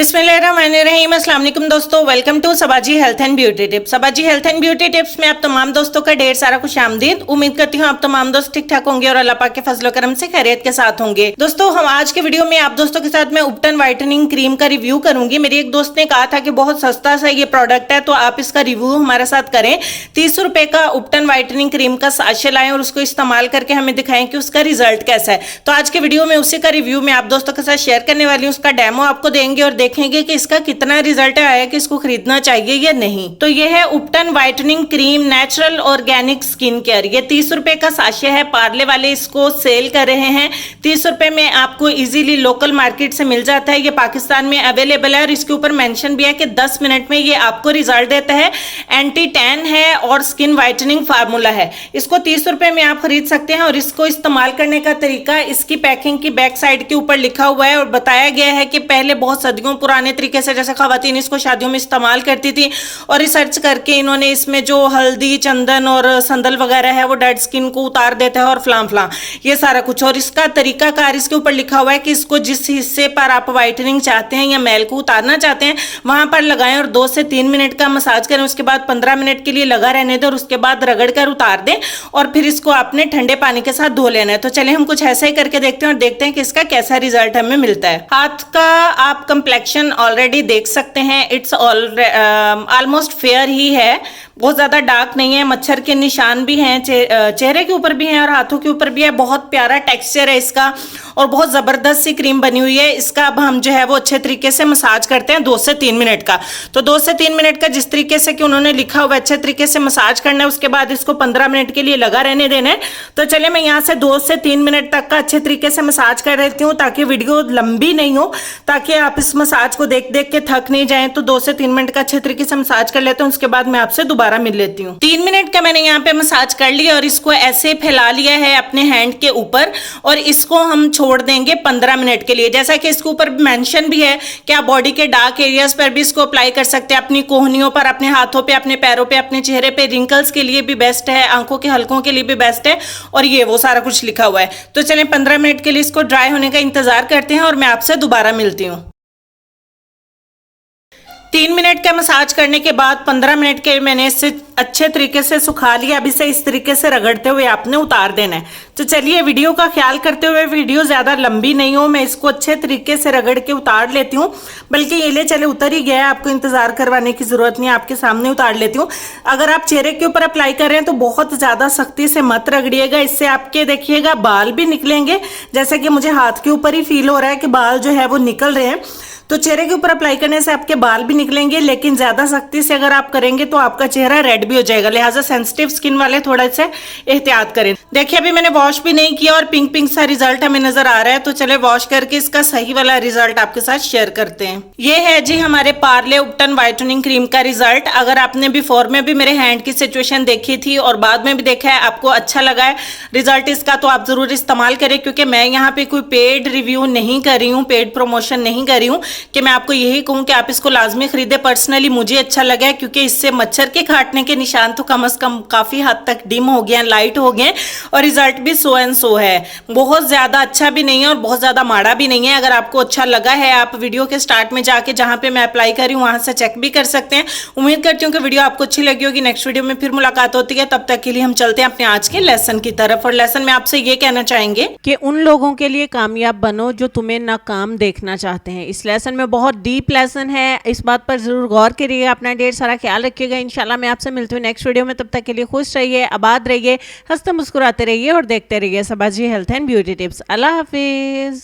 बिस्मिल्लाहिर्रहमानिर्रहीम। अस्सलाम वालेकुम दोस्तों, welcome to Sabaji health and beauty tips. Sabaji health and beauty tips में आप तमाम दोस्तों का ढेर सारा खुशामदीद। उम्मीद करती हूँ आप तमाम दोस्त ठीक ठाक होंगे और अल्लाह पाक के फजल करम से खैरियत के साथ होंगे। दोस्तों, हम आज के वीडियो में आप दोस्तों के साथ मैं उपटन व्हाइटनिंग क्रीम का रिव्यू करूंगी। मेरी एक दोस्त ने कहा था कि बहुत सस्ता सा ये प्रोडक्ट है, तो आप इसका रिव्यू हमारे साथ करें। 30 रुपए का उपटन व्हाइटनिंग क्रीम का साशे लाएं और उसको इस्तेमाल करके हमें दिखाएं कि उसका रिजल्ट कैसा है। तो आज के वीडियो में उसी का रिव्यू मैं आप दोस्तों के साथ शेयर करने वाली हूँ। उसका डेमो आपको देंगे और देखेंगे कि इसका कितना रिजल्ट आया कि इसको खरीदना चाहिए या नहीं। तो ये है उपटन whitening cream natural organic skin care. ये 30 रुपए का साशे है। पार्ले वाले इसको सेल कर रहे हैं 30 रुपए में। आपको इजीली लोकल मार्केट से मिल जाता है। ये पाकिस्तान में अवेलेबल है और इसके ऊपर मेंशन भी है कि 10 मिनट में ये आपको रिजल्ट देता है। एंटी टैन है और स्किन व्हाइटनिंग फार्मूला है। इसको 30 रुपए में आप खरीद सकते हैं और इसको इस्तेमाल करने का तरीका इसकी पैकिंग की बैक साइड के ऊपर लिखा हुआ है और बताया गया है कि पहले बहुत सदियों पुराने तरीके से जैसे खवातीन इसको शादियों में इस्तेमाल करती थी और रिसर्च करके इन्होंने इसमें जो हल्दी चंदन और संदल वगैरह है वो डेड स्किन को उतार देता है और फलां फलां ये सारा कुछ। और इसका तरीका कार इसके ऊपर लिखा हुआ है कि इसको जिस हिस्से पर आप व्हाइटनिंग चाहते हैं या मैल को उतारना चाहते हैं वहां पर लगाएं और 2 से 3 मिनट का मसाज करें। उसके बाद 15 मिनट के लिए लगा रहने दें और उसके बाद रगड़ कर उतार दें और फिर इसको आपने ठंडे पानी के साथ धो लेना है। तो चलिए हम कुछ ऐसा ही करके देखते हैं और देखते हैं कि इसका कैसा रिजल्ट हमें मिलता है। हाथ का आप कंप्लेक्शन ऑलरेडी देख सकते हैं। इट्स ऑलमोस्ट फेयर ही है, बहुत ज्यादा डार्क नहीं है। मच्छर के निशान भी हैं, चेहरे के ऊपर भी हैं और हाथों के ऊपर भी है। बहुत प्यारा टेक्सचर है इसका और बहुत जबरदस्त सी क्रीम बनी हुई है। इसका अब हम जो है वो अच्छे तरीके से मसाज करते हैं 2 से 3 मिनट का। तो 2 से 3 मिनट का जिस तरीके से कि उन्होंने लिखा हुआ अच्छे तरीके से मसाज करना है। उसके बाद इसको 15 मिनट के लिए लगा रहने देना है। तो चलिए मैं यहाँ से 2 से 3 मिनट तक का अच्छे तरीके से मसाज कर रहती हूँ ताकि वीडियो लंबी नहीं हो, ताकि आप इस मसाज को देख देख के थक नहीं जाए। तो 2 से 3 मिनट का अच्छे तरीके से मसाज कर लेते हैं। उसके बाद मैं आपसे दोबारा मिल लेती हूँ। 3 मिनट का मैंने यहाँ पे मसाज कर लिया और इसको ऐसे फैला लिया है अपने हैंड के ऊपर और इसको हम छोड़ देंगे 15 मिनट के लिए। जैसा कि इसके ऊपर मेंशन भी है कि आप बॉडी के डार्क एरियाज पर भी इसको अप्लाई कर सकते हैं, अपनी कोहनियों पर, अपने हाथों पे, अपने पैरों पे, अपने चेहरे पे। रिंकल्स के लिए भी बेस्ट है, आंखों के हलकों के लिए भी बेस्ट है और ये वो सारा कुछ लिखा हुआ है। तो चलिए 15 मिनट के लिए इसको ड्राई होने का इंतजार करते हैं और मैं आपसे दोबारा मिलती हूँ। 3 मिनट का मसाज करने के बाद 15 मिनट के मैंने इसे अच्छे तरीके से सुखा लिया। अब इसे इस तरीके से रगड़ते हुए आपने उतार देना है। तो चलिए वीडियो का ख्याल करते हुए, वीडियो ज्यादा लंबी नहीं हो, मैं इसको अच्छे तरीके से रगड़ के उतार लेती हूँ। बल्कि ये ले चले उतर ही गया है, आपको इंतजार करवाने की जरूरत नहीं, आपके सामने उतार लेती हूँ। अगर आप चेहरे के ऊपर अप्लाई कर रहे हैं तो बहुत ज्यादा सख्ती से मत रगड़िएगा, इससे आपके देखिएगा बाल भी निकलेंगे। जैसे कि मुझे हाथ के ऊपर ही फील हो रहा है कि बाल जो है वो निकल रहे हैं। तो चेहरे के ऊपर अप्लाई करने से आपके बाल भी निकलेंगे, लेकिन ज्यादा सख्ती से अगर आप करेंगे तो आपका चेहरा रेड भी हो जाएगा। लिहाजा सेंसिटिव स्किन वाले थोड़ा सा एहतियात करें। देखिए अभी मैंने वॉश भी नहीं किया और पिंक पिंक सा रिजल्ट हमें नजर आ रहा है। तो चले वॉश करके इसका सही वाला रिजल्ट आपके साथ शेयर करते हैं। ये है जी हमारे पार्ले उपटन व्हाइटनिंग क्रीम का रिजल्ट। अगर आपने बिफोर में भी मेरे हैंड की सिचुएशन देखी थी और बाद में भी देखा है, आपको अच्छा लगा है रिजल्ट इसका, तो आप जरूर इस्तेमाल करें। क्योंकि मैं यहाँ पे कोई पेड रिव्यू नहीं कर रही हूँ, पेड प्रमोशन नहीं कर रही हूँ कि मैं आपको यही कहूं कि आप इसको लाजमी खरीदे। पर्सनली मुझे अच्छा लगा है क्योंकि इससे मच्छर के काटने के निशान तो कम से कम काफी हद तक डिम हो गए हैं, लाइट हो गए और रिजल्ट भी सो एंड सो है। बहुत ज्यादा अच्छा भी नहीं है और बहुत ज्यादा माड़ा भी नहीं है। अगर आपको अच्छा लगा है, आप वीडियो के स्टार्ट में जाके जहां पे मैं अप्लाई कर रही हूँ वहां से चेक भी कर सकते हैं। उम्मीद करती हूँ कि वीडियो आपको अच्छी लगी होगी। नेक्स्ट वीडियो में फिर मुलाकात होती है, तब तक के लिए हम चलते हैं अपने आज के लेसन की तरफ। और लेसन में आपसे ये कहना चाहेंगे कि उन लोगों के लिए कामयाब बनो जो तुम्हें नाकाम देखना चाहते हैं। इस लेसन में बहुत डीप लेसन है, इस बात पर जरूर गौर करिएगा। अपना ढेर सारा ख्याल रखिएगा। इंशाल्लाह मैं आपसे मिलती हूँ नेक्स्ट वीडियो में। तब तक के लिए खुश रहिए, आबाद रहिए, हंसते मुस्कुराते रहिए और देखते रहिए Sabaji health and beauty tips. अल्लाह हाफिज।